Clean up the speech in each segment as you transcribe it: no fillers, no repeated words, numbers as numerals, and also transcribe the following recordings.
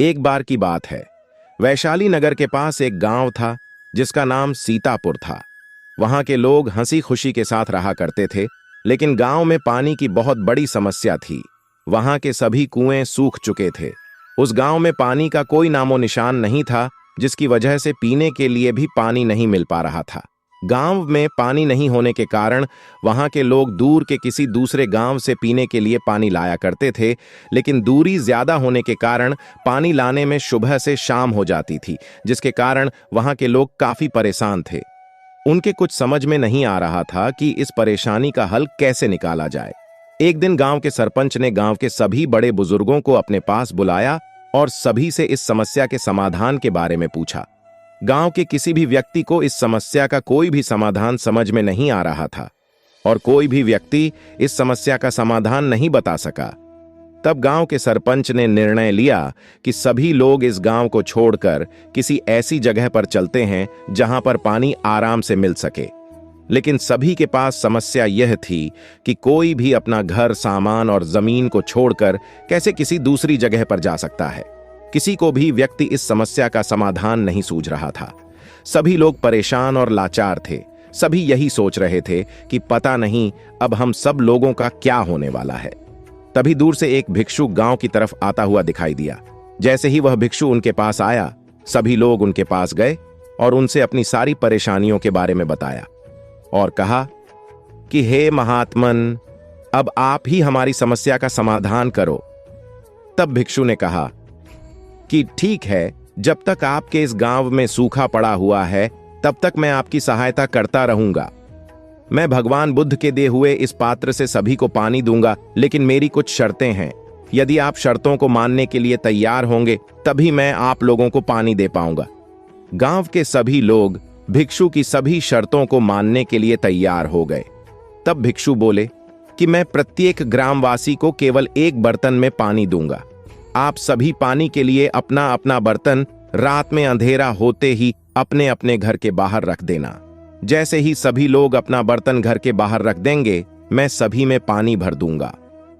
एक बार की बात है। वैशाली नगर के पास एक गांव था जिसका नाम सीतापुर था। वहां के लोग हंसी खुशी के साथ रहा करते थे, लेकिन गांव में पानी की बहुत बड़ी समस्या थी। वहां के सभी कुएं सूख चुके थे। उस गांव में पानी का कोई नामो निशान नहीं था, जिसकी वजह से पीने के लिए भी पानी नहीं मिल पा रहा था। गांव में पानी नहीं होने के कारण वहां के लोग दूर के किसी दूसरे गांव से पीने के लिए पानी लाया करते थे, लेकिन दूरी ज्यादा होने के कारण पानी लाने में सुबह से शाम हो जाती थी, जिसके कारण वहां के लोग काफी परेशान थे। उनके कुछ समझ में नहीं आ रहा था कि इस परेशानी का हल कैसे निकाला जाए। एक दिन गांव के सरपंच ने गांव के सभी बड़े बुजुर्गों को अपने पास बुलाया और सभी से इस समस्या के समाधान के बारे में पूछा। गांव के किसी भी व्यक्ति को इस समस्या का कोई भी समाधान समझ में नहीं आ रहा था और कोई भी व्यक्ति इस समस्या का समाधान नहीं बता सका। तब गांव के सरपंच ने निर्णय लिया कि सभी लोग इस गांव को छोड़कर किसी ऐसी जगह पर चलते हैं जहां पर पानी आराम से मिल सके। लेकिन सभी के पास समस्या यह थी कि कोई भी अपना घर, सामान और जमीन को छोड़कर कैसे किसी दूसरी जगह पर जा सकता है। किसी को भी व्यक्ति इस समस्या का समाधान नहीं सूझ रहा था। सभी लोग परेशान और लाचार थे। सभी यही सोच रहे थे कि पता नहीं अब हम सब लोगों का क्या होने वाला है। तभी दूर से एक भिक्षु गांव की तरफ आता हुआ दिखाई दिया। जैसे ही वह भिक्षु उनके पास आया, सभी लोग उनके पास गए और उनसे अपनी सारी परेशानियों के बारे में बताया और कहा कि हे महात्मन, अब आप ही हमारी समस्या का समाधान करो। तब भिक्षु ने कहा कि ठीक है, जब तक आपके इस गांव में सूखा पड़ा हुआ है तब तक मैं आपकी सहायता करता रहूंगा। मैं भगवान बुद्ध के दिए हुए इस पात्र से सभी को पानी दूंगा, लेकिन मेरी कुछ शर्तें हैं। यदि आप शर्तों को मानने के लिए तैयार होंगे तभी मैं आप लोगों को पानी दे पाऊंगा। गांव के सभी लोग भिक्षु की सभी शर्तों को मानने के लिए तैयार हो गए। तब भिक्षु बोले कि मैं प्रत्येक ग्रामवासी को केवल एक बर्तन में पानी दूंगा। आप सभी पानी के लिए अपना अपना बर्तन रात में अंधेरा होते ही अपने अपने घर के बाहर रख देना। जैसे ही सभी लोग अपना बर्तन घर के बाहर रख देंगे, मैं सभी में पानी भर दूंगा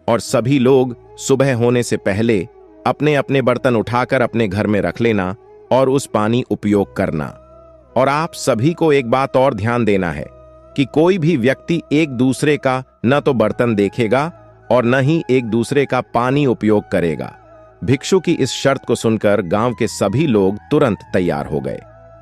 और सभी लोग सुबह होने से पहले अपने अपने बर्तन उठाकर अपने घर में रख लेना और उस पानी उपयोग करना। और आप सभी को एक बात और ध्यान देना है कि कोई भी व्यक्ति एक दूसरे का न तो बर्तन देखेगा और न ही एक दूसरे का पानी उपयोग करेगा। भिक्षु की इस शर्त को सुनकर गांव के सभी लोग तुरंत तैयार हो गए।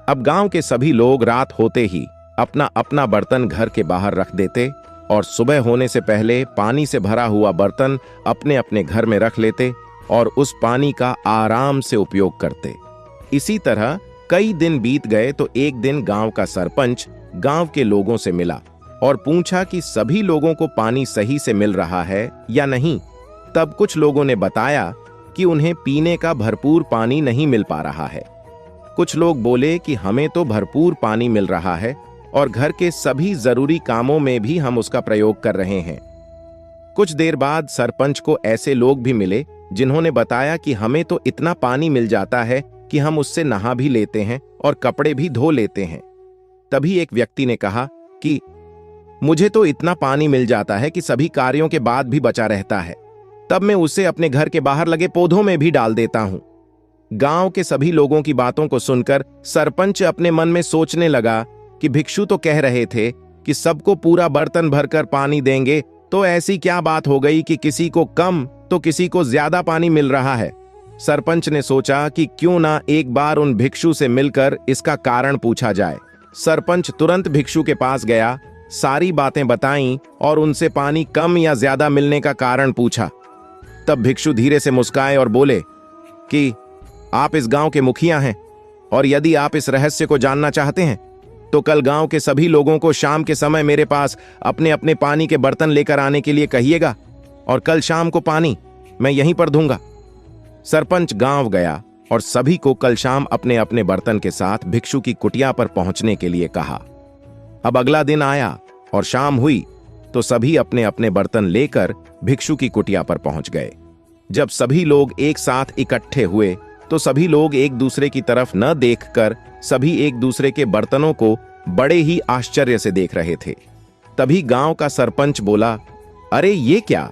अब गांव के सभी लोग रात होते ही अपना अपना बर्तन घर के बाहर रख देते और सुबह होने से पहले पानी से भरा हुआ बर्तन अपने अपने घर में रख लेते और उस पानी का आराम से उपयोग करते। इसी तरह कई दिन बीत गए तो एक दिन गांव का सरपंच गांव के लोगों से मिला और पूछा कि सभी लोगों को पानी सही से मिल रहा है या नहीं। तब कुछ लोगों ने बताया कि उन्हें पीने का भरपूर पानी नहीं मिल पा रहा है। कुछ लोग बोले कि हमें तो भरपूर पानी मिल रहा है और घर के सभी जरूरी कामों में भी हम उसका प्रयोग कर रहे हैं। कुछ देर बाद सरपंच को ऐसे लोग भी मिले जिन्होंने बताया कि हमें तो इतना पानी मिल जाता है कि हम उससे नहा भी लेते हैं और कपड़े भी धो लेते हैं। तभी एक व्यक्ति ने कहा कि मुझे तो इतना पानी मिल जाता है कि सभी कार्यों के बाद भी बचा रहता है, तब मैं उसे अपने घर के बाहर लगे पौधों में भी डाल देता हूं। गांव के सभी लोगों की बातों को सुनकर सरपंच अपने मन में सोचने लगा कि भिक्षु तो कह रहे थे कि सबको पूरा बर्तन भरकर पानी देंगे, तो ऐसी क्या बात हो गई कि किसी को कम तो किसी को ज्यादा पानी मिल रहा है। सरपंच ने सोचा कि क्यों ना एक बार उन भिक्षु से मिलकर इसका कारण पूछा जाए। सरपंच तुरंत भिक्षु के पास गया, सारी बातें बताईं और उनसे पानी कम या ज्यादा मिलने का कारण पूछा। तब भिक्षु धीरे से मुस्काए और बोले कि आप इस गांव के मुखिया हैं और यदि आप इस रहस्य को जानना चाहते हैं तो कल गांव के सभी लोगों को शाम के समय मेरे पास अपने अपने पानी के बर्तन लेकर आने के लिए कहिएगा और कल शाम को पानी मैं यहीं पर दूंगा। सरपंच गांव गया और सभी को कल शाम अपने अपने बर्तन के साथ भिक्षु की कुटिया पर पहुंचने के लिए कहा। अब अगला दिन आया और शाम हुई तो सभी अपने अपने बर्तन लेकर भिक्षु की कुटिया पर पहुंच गए। जब सभी लोग एक साथ इकट्ठे हुए तो सभी लोग एक दूसरे की तरफ न देखकर सभी एक दूसरे के बर्तनों को बड़े ही आश्चर्य से देख रहे थे। तभी गांव का सरपंच बोला, अरे ये क्या,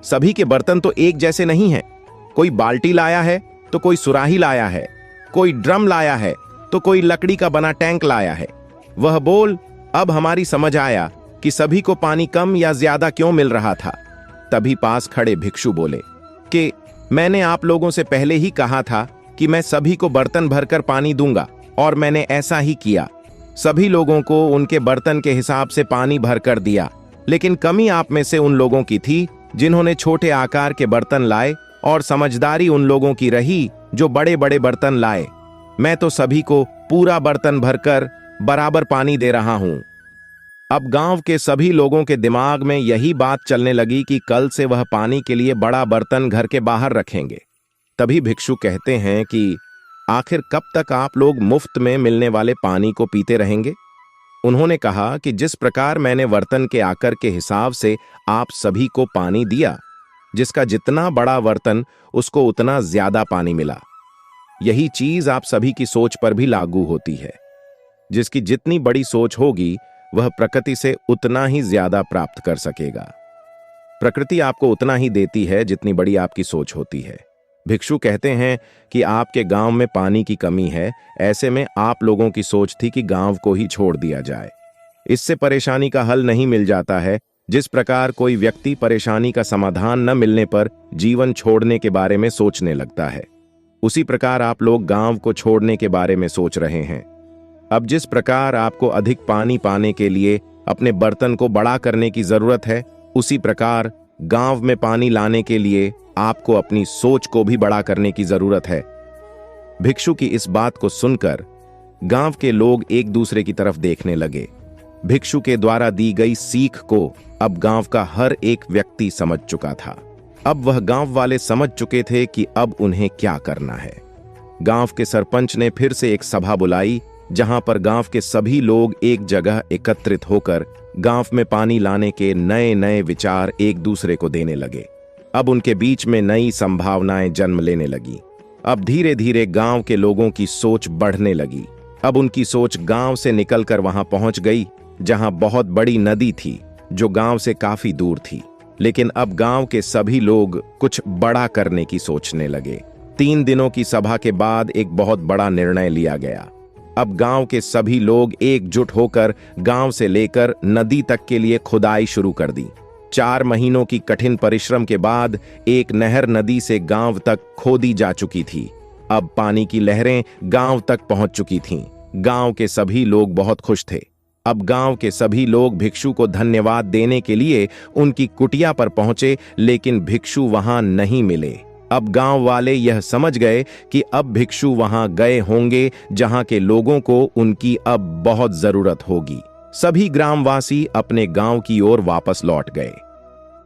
सभी के बर्तन तो एक जैसे नहीं हैं। कोई बाल्टी लाया है तो कोई सुराही लाया है, कोई ड्रम लाया है, तो कोई लकड़ी का बना टैंक लाया है। वह बोल, अब हमारी समझ आया कि सभी को पानी कम या ज्यादा क्यों मिल रहा था। तभी पास खड़े भिक्षु बोले कि मैंने आप लोगों से पहले ही कहा था कि मैं सभी को बर्तन भरकर पानी दूंगा, और मैंने ऐसा ही किया। सभी लोगों को उनके बर्तन के हिसाब से पानी भरकर दिया, लेकिन कमी आप में से उन लोगों की थी जिन्होंने छोटे आकार के बर्तन लाए, और समझदारी उन लोगों की रही जो बड़े बड़े बर्तन लाए। मैं तो सभी को पूरा बर्तन भरकर बराबर पानी दे रहा हूं। अब गांव के सभी लोगों के दिमाग में यही बात चलने लगी कि कल से वह पानी के लिए बड़ा बर्तन घर के बाहर रखेंगे। तभी भिक्षु कहते हैं कि आखिर कब तक आप लोग मुफ्त में मिलने वाले पानी को पीते रहेंगे? उन्होंने कहा कि जिस प्रकार मैंने बर्तन के आकार के हिसाब से आप सभी को पानी दिया, जिसका जितना बड़ा बर्तन उसको उतना ज्यादा पानी मिला, यही चीज आप सभी की सोच पर भी लागू होती है। जिसकी जितनी बड़ी सोच होगी वह प्रकृति से उतना ही ज्यादा प्राप्त कर सकेगा। प्रकृति आपको उतना ही देती है जितनी बड़ी आपकी सोच होती है। भिक्षु कहते हैं कि आपके गांव में पानी की कमी है, ऐसे में आप लोगों की सोच थी कि गांव को ही छोड़ दिया जाए। इससे परेशानी का हल नहीं मिल जाता है। जिस प्रकार कोई व्यक्ति परेशानी का समाधान न मिलने पर जीवन छोड़ने के बारे में सोचने लगता है, उसी प्रकार आप लोग गांव को छोड़ने के बारे में सोच रहे हैं। अब जिस प्रकार आपको अधिक पानी पाने के लिए अपने बर्तन को बड़ा करने की जरूरत है, उसी प्रकार गांव में पानी लाने के लिए आपको अपनी सोच को भी बड़ा करने की जरूरत है। भिक्षु की इस बात को सुनकर गांव के लोग एक दूसरे की तरफ देखने लगे। भिक्षु के द्वारा दी गई सीख को अब गांव का हर एक व्यक्ति समझ चुका था। अब वह गांव वाले समझ चुके थे कि अब उन्हें क्या करना है। गांव के सरपंच ने फिर से एक सभा बुलाई, जहां पर गांव के सभी लोग एक जगह एकत्रित होकर गांव में पानी लाने के नए नए विचार एक दूसरे को देने लगे। अब उनके बीच में नई संभावनाएं जन्म लेने लगी। अब धीरे धीरे गांव के लोगों की सोच बढ़ने लगी। अब उनकी सोच गांव से निकलकर वहां पहुंच गई जहां बहुत बड़ी नदी थी, जो गांव से काफी दूर थी। लेकिन अब गांव के सभी लोग कुछ बड़ा करने की सोचने लगे। 3 दिनों की सभा के बाद एक बहुत बड़ा निर्णय लिया गया। अब गांव के सभी लोग एकजुट होकर गांव से लेकर नदी तक के लिए खुदाई शुरू कर दी। 4 महीनों की कठिन परिश्रम के बाद एक नहर नदी से गांव तक खोदी जा चुकी थी। अब पानी की लहरें गांव तक पहुंच चुकी थीं। गांव के सभी लोग बहुत खुश थे। अब गांव के सभी लोग भिक्षु को धन्यवाद देने के लिए उनकी कुटिया पर पहुंचे, लेकिन भिक्षु वहां नहीं मिले। अब गांव वाले यह समझ गए कि अब भिक्षु वहां गए होंगे जहां के लोगों को उनकी अब बहुत जरूरत होगी। सभी ग्रामवासी अपने गांव की ओर वापस लौट गए।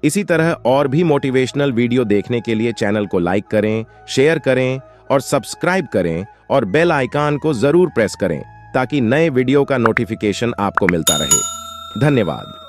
इसी तरह और भी मोटिवेशनल वीडियो देखने के लिए चैनल को लाइक करें, शेयर करें और सब्सक्राइब करें, और बेल आइकन को जरूर प्रेस करें ताकि नए वीडियो का नोटिफिकेशन आपको मिलता रहे। धन्यवाद।